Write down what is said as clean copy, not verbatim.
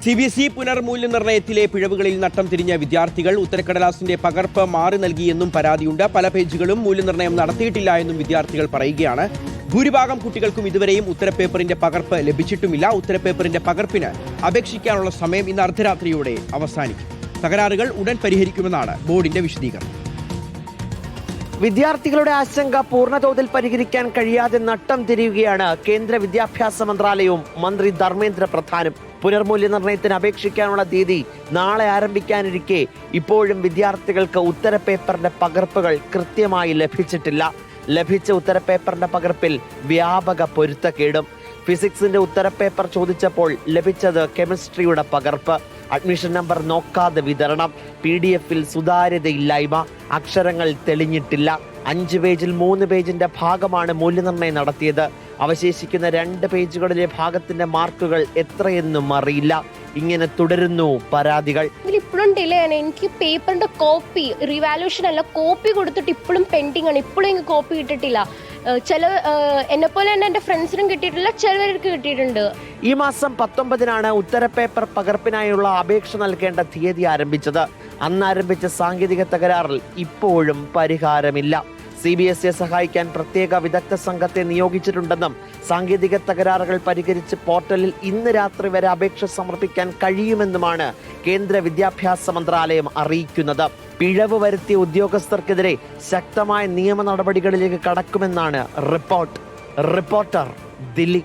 CBSE പുനർമൂല്യനിർണ്ണയത്തിലെ പിഴവുകളിൽ നട്ടം തിരിഞ്ഞ വിദ്യാർത്ഥികൾ ഉത്തരക്കടലാസിന്റെ പകർപ്പ് മാറി നൽകിയെന്നും പരാതിയുണ്ട്. പല പേജുകളും മൂല്യനിർണ്ണയം നടത്തിയിട്ടില്ല എന്നും വിദ്യാർത്ഥികൾ പറയുകയാണ്. ഭൂരിഭാഗം കുട്ടികൾക്കും ഇതുവരെയും ഉത്തരപേപ്പറിന്റെ പകർപ്പ് ലഭിച്ചിട്ടുമില്ല. ഉത്തരപേപ്പറിന്റെ പകർപ്പിന് അപേക്ഷിക്കാനുള്ള സമയം ഇന്ന് അർദ്ധരാത്രിയോടെ അവസാനിക്കും. തകരാറുകൾ ഉടൻ പരിഹരിക്കുമെന്നാണ് ബോർഡിന്റെ വിശദീകരണം. വിദ്യാർത്ഥികളുടെ ആശങ്ക പൂർണ്ണതോതിൽ പരിഹരിക്കാൻ കഴിയാതെ നട്ടം തിരിയുകയാണ് കേന്ദ്ര വിദ്യാഭ്യാസ മന്ത്രാലയവും മന്ത്രി ധർമ്മേന്ദ്ര പ്രധാനും. പുനർമൂല്യനിർണ്ണയത്തിന് അപേക്ഷിക്കാനുള്ള തീയതി നാളെ ആരംഭിക്കാനിരിക്കെ ഇപ്പോഴും വിദ്യാർത്ഥികൾക്ക് ഉത്തരപേപ്പറിന്റെ പകർപ്പുകൾ കൃത്യമായി ലഭിച്ചിട്ടില്ല. ലഭിച്ച ഉത്തരപേപ്പറിന്റെ പകർപ്പിൽ വ്യാപക പൊരുത്തക്കേടും. ഫിസിക്സിന്റെ ഉത്തരപേപ്പർ ചോദിച്ചപ്പോൾ ലഭിച്ചത് കെമിസ്ട്രിയുടെ പകർപ്പ്. അഡ്മിഷൻ നമ്പർ നോക്കാതെ വിതരണം. PDF-ൽ സുതാര്യതയില്ലായ്മ. അക്ഷരങ്ങൾ തെളിഞ്ഞിട്ടില്ല. 5 പേജിൽ 3 പേജിന്റെ ഭാഗമാണ് മൂല്യനിർണ്ണയം നടത്തിയത്. അവശേഷിക്കുന്ന 2 പേജുകളിലെ ഭാഗത്തിന്റെ മാർക്കുകൾ എത്രയെന്നും അറിയില്ല. ഇങ്ങനെ തുടരുന്നു പരാതികൾ. ഇപ്പോഴും ഡിലേ ആണ്. എനിക്ക് പേപ്പറിന്റെ കോപ്പി റിവാലുവേഷൻ അല്ല, കോപ്പി കൊടുത്തിട്ട് ഇപ്പോഴും പെൻഡിങ് ആണ്. ഇപ്പോഴും എനിക്ക് കോപ്പി കിട്ടിയിട്ടില്ല. എന്നെ പോലെ തന്നെ എൻ്റെ ഫ്രണ്ട്സിനും കിട്ടിയിട്ടില്ല, ചിലവർക്ക് കിട്ടിയിട്ടുണ്ട്. ഈ മാസം 19-നാണ് ഉത്തരപേപ്പർ പകർപ്പിനായുള്ള അപേക്ഷ നൽകേണ്ട തീയതി ആരംഭിച്ചത്. അന്ന് ആരംഭിച്ച സാങ്കേതിക തകരാറിൽ ഇപ്പോഴും പരിഹാരമില്ല. CBSE സഹായിക്കാൻ പ്രത്യേക വിദഗ്ധ സംഘത്തെ നിയോഗിച്ചിട്ടുണ്ടെന്നും സാങ്കേതിക തകരാറുകൾ പരിഹരിച്ച് പോർട്ടലിൽ ഇന്ന് രാത്രി വരെ അപേക്ഷ സമർപ്പിക്കാൻ കഴിയുമെന്നുമാണ് കേന്ദ്ര വിദ്യാഭ്യാസ മന്ത്രാലയം അറിയിക്കുന്നത്. പിഴവ് വരുത്തിയ ഉദ്യോഗസ്ഥർക്കെതിരെ ശക്തമായ നിയമ നടപടികളിലേക്ക് കടക്കുമെന്നാണ് റിപ്പോർട്ടർ ദില്ലി.